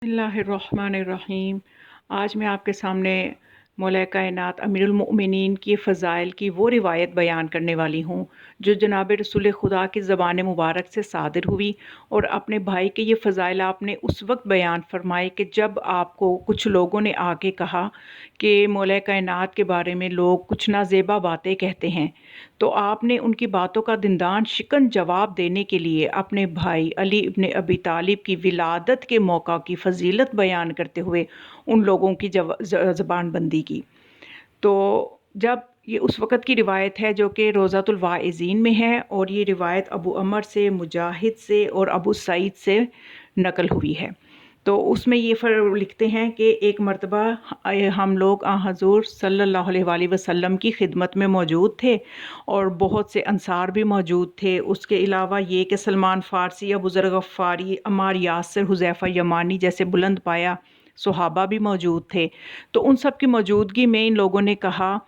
बिस्मिल्लाहिर्रहमानिर्रहीम। आज मैं आपके सामने मौला कायनात अमीरुल मोमिनीन की फ़ज़ाइल की वो रिवायत बयान करने वाली हूँ जो जनाब रसूल खुदा की ज़बान मुबारक से सादिर हुई। और अपने भाई के ये फ़ज़ाइल आपने उस वक्त बयान फरमाए कि जब आपको कुछ लोगों ने आके कहा कि मौला कायनात के बारे में लोग कुछ नाज़ेबा बातें कहते हैं, तो आपने उनकी बातों का दिंदान शिकन जवाब देने के लिए अपने भाई अली इब्ने अबी तालिब की विलादत के मौका की फ़जीलत बयान करते हुए उन लोगों की ज़बान बंदी की। तो जब ये उस वक़्त की रिवायत है जो कि रोज़ातुल वाइज़ीन में है, और ये रिवायत अबू अमर से, मुजाहिद से और अबू सईद से नकल हुई है। तो उसमें ये लिखते हैं कि एक मर्तबा हम लोग हज़ूर सल्लल्लाहु अलैहि वसल्लम की खिदमत में मौजूद थे और बहुत से अंसार भी मौजूद थे। उसके अलावा ये कि सलमान फ़ारसी, अबू ज़र गफ़ारी, अम्मार यासिर, हुज़ैफ़ा यमानी जैसे बुलंद पाया सहाबा भी मौजूद थे। तो उन सब की मौजूदगी में इन लोगों ने कहा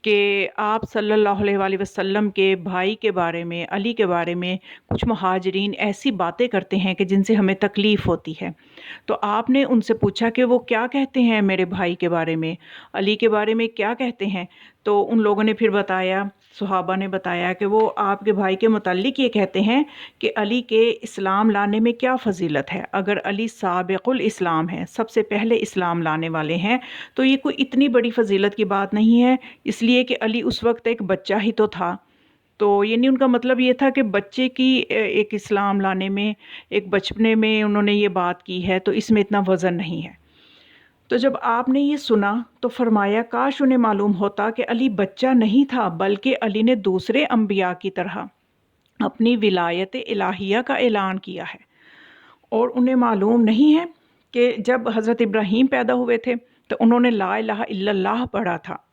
कि आप सल्लल्लाहु अलैहि वसल्लम के भाई के बारे में, अली के बारे में कुछ मुहाजिरीन ऐसी बातें करते हैं कि जिनसे हमें तकलीफ़ होती है। तो आपने उनसे पूछा कि वो क्या कहते हैं मेरे भाई के बारे में, अली के बारे में क्या कहते हैं? तो उन लोगों ने फिर बताया, सहाबा ने बताया कि वो आपके भाई के मुताल्लिक़ ये कहते हैं कि अली के इस्लाम लाने में क्या फ़जीलत है। अगर अली साबिक़ुल इस्लाम है, सबसे पहले इस्लाम लाने वाले हैं, तो ये कोई इतनी बड़ी फ़जीलत की बात नहीं है, इसलिए कि अली उस वक़्त एक बच्चा ही तो था। तो यानी उनका मतलब ये था कि बच्चे की एक इस्लाम लाने में, एक बचपने में उन्होंने ये बात की है, तो इसमें इतना वज़न नहीं है। तो जब आपने ये सुना तो फरमाया, काश उन्हें मालूम होता कि अली बच्चा नहीं था, बल्कि अली ने दूसरे अंबिया की तरह अपनी विलायत इलाहिया का ऐलान किया है। और उन्हें मालूम नहीं है कि जब हज़रत इब्राहीम पैदा हुए थे तो उन्होंने ला इलाहा इल्लल्लाह पढ़ा था।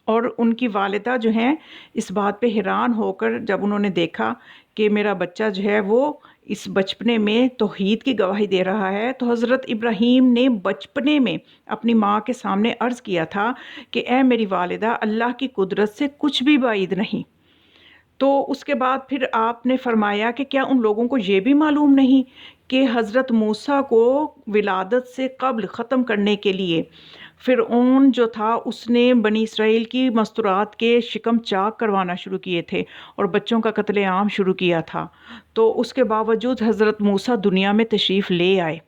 और उनकी वालिदा जो हैं इस बात पे हैरान होकर जब उन्होंने देखा कि मेरा बच्चा जो है वो इस बचपने में तौहीद की गवाही दे रहा है, तो हज़रत इब्राहीम ने बचपने में अपनी माँ के सामने अर्ज़ किया था कि ए मेरी वालिदा, अल्लाह की कुदरत से कुछ भी बाइद नहीं। तो उसके बाद फिर आपने फरमाया कि क्या उन लोगों को ये भी मालूम नहीं कि हज़रत मूसा को विलादत से क़ब्ल ख़त्म करने के लिए फ़िरऔन जो था उसने बनी इसराइल की मस्तूरात के शिकम चाक करवाना शुरू किए थे और बच्चों का कत्लेआम शुरू किया था। तो उसके बावजूद हज़रत मूसा दुनिया में तशरीफ़ ले आए।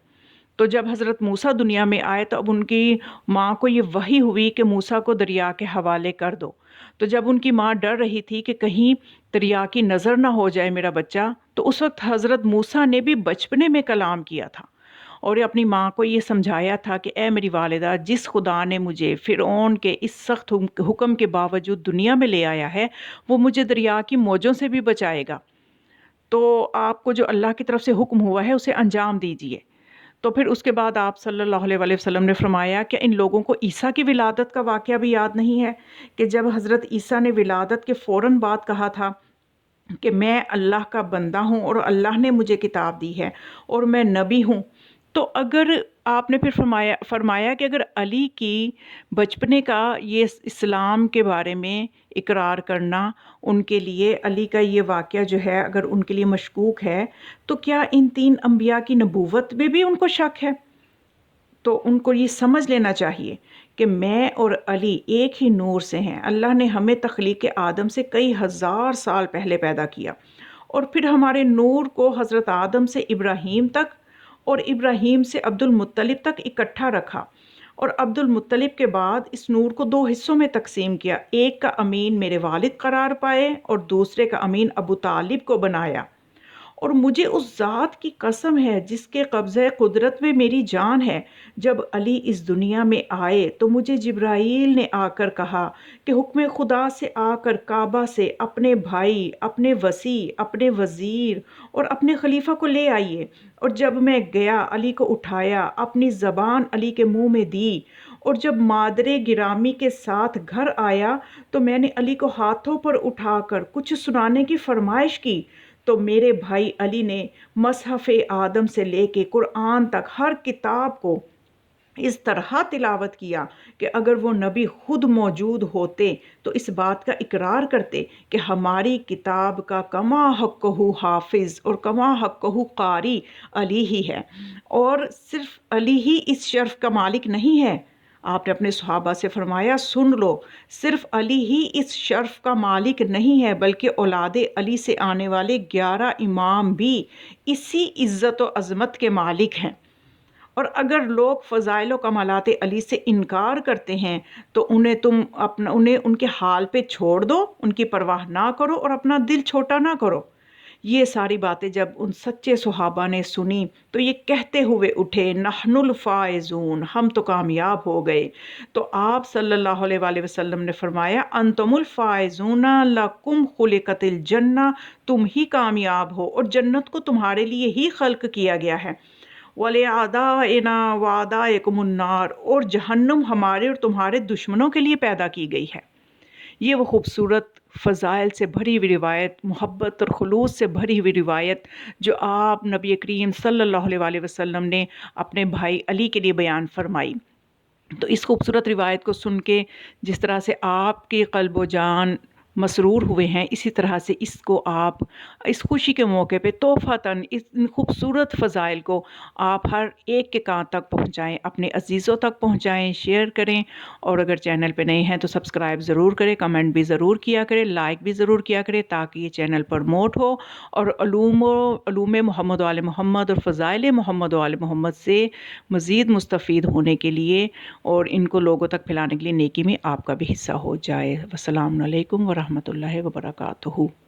तो जब हज़रत मूसा दुनिया में आए तो अब उनकी माँ को ये वही हुई कि मूसा को दरिया के हवाले कर दो। तो जब उनकी माँ डर रही थी कि कहीं दरिया की नज़र ना हो जाए मेरा बच्चा, तो उस वक़्त हज़रत मूसा ने भी बचपने में कलाम किया था और अपनी माँ को ये समझाया था कि ए मेरी वालिदा, जिस खुदा ने मुझे फ़िरऔन के इस सख्त हुक्म के बावजूद दुनिया में ले आया है, वो मुझे दरिया की मौजों से भी बचाएगा। तो आपको जो अल्लाह की तरफ से हुक्म हुआ है उसे अंजाम दीजिए। तो फिर उसके बाद आप सल्लल्लाहु अलैहि वसल्लम ने फरमाया कि इन लोगों को ईसा की विलादत का वाक़या भी याद नहीं है कि जब हज़रत ईसा ने विलादत के फ़ौरन बाद कहा था कि मैं अल्लाह का बंदा हूँ और अल्लाह ने मुझे किताब दी है और मैं नबी हूँ। तो अगर आपने फिर फरमाया कि अगर अली की बचपने का ये इस्लाम के बारे में इकरार करना उनके लिए, अली का ये वाक़या जो है अगर उनके लिए मशकूक है, तो क्या इन 3 अंबिया की नबूवत में भी उनको शक है? तो उनको ये समझ लेना चाहिए कि मैं और अली एक ही नूर से हैं। अल्लाह ने हमें तख्लीक़ आदम से कई हज़ार साल पहले पैदा किया और फिर हमारे नूर को हज़रत आदम से इब्राहीम तक और इब्राहीम से अब्दुल मुत्तलिब तक इकट्ठा रखा और अब्दुल मुत्तलिब के बाद इस नूर को 2 हिस्सों में तक़सीम किया। एक का अमीन मेरे वालिद करार पाए और दूसरे का अमीन अबू तालिब को बनाया। और मुझे उस ज़ात की कसम है जिसके कब्ज़े कुदरत में मेरी जान है, जब अली इस दुनिया में आए तो मुझे जिब्राईल ने आकर कहा कि हुक्म खुदा से आकर काबा से अपने भाई, अपने वसी, अपने वज़ीर और अपने खलीफा को ले आइए। और जब मैं गया, अली को उठाया, अपनी ज़बान अली के मुंह में दी और जब मादरे गिरामी के साथ घर आया तो मैंने अली को हाथों पर उठाकर कुछ सुनाने की फरमाइश की। तो मेरे भाई अली ने मसहफ़ आदम से लेके कुरान तक हर किताब को اس طرح تلاوت کیا کہ اگر وہ نبی خود موجود ہوتے تو اس بات کا اقرار کرتے کہ ہماری کتاب کا کما حقہ حافظ اور کما حقہ قاری علی ہی ہے، اور صرف علی ہی اس شرف کا مالک نہیں ہے۔ آپ نے اپنے صحابہ سے فرمایا سن لو، صرف علی ہی اس شرف کا مالک نہیں ہے بلکہ اولاد علی سے آنے والے 11 امام بھی اسی عزت و عظمت کے مالک ہیں۔ اور اگر لوگ فضائل و کمالات علی سے انکار کرتے ہیں تو انہیں ان کے حال پہ چھوڑ دو، ان کی پرواہ نہ کرو اور اپنا دل چھوٹا نہ کرو۔ یہ ساری باتیں جب ان سچے صحابہ نے سنی تو یہ کہتے ہوئے اٹھے نحن الفائزون، ہم تو کامیاب ہو گئے۔ تو آپ صلی اللہ علیہ وآلہ وسلم نے فرمایا انتم الفائزون لکم خلقت الجنہ، تم ہی کامیاب ہو اور جنت کو تمہارے لیے ہی خلق کیا گیا ہے۔ وَلِأَعْدَائِنَا وَأَعْدَائِكُمُ النَّارُ، اور جہنم ہمارے اور تمہارے دشمنوں کے لیے پیدا کی گئی ہے۔ یہ وہ خوبصورت فضائل سے بھری ہوئی روایت، محبت اور خلوص سے بھری ہوئی روایت جو آپ نبی کریم صلی اللہ علیہ وآلہ وسلم نے اپنے بھائی علی کے لیے بیان فرمائی۔ تو اس خوبصورت روایت کو سن کے جس طرح سے آپ کے قلب و جان مسرور ہوئے ہیں، اسی طرح سے اس کو آپ اس خوشی کے موقع پہ تحفتاً اس خوبصورت فضائل کو آپ ہر ایک کے کان تک پہنچائیں، اپنے عزیزوں تک پہنچائیں، شیئر کریں، اور اگر چینل پہ نئے ہیں تو سبسکرائب ضرور کریں، کمنٹ بھی ضرور کیا کریں، لائک بھی ضرور کیا کریں تاکہ یہ چینل پروموٹ ہو اور علوم محمد و آل محمد اور فضائل محمد و آل محمد سے مزید مستفید ہونے کے لیے اور ان کو لوگوں تک پھیلانے کے لیے نیکی میں آپ کا بھی حصہ ہو جائے۔ والسلام علیکم ورحمۃ اللہ وبرکاتہ۔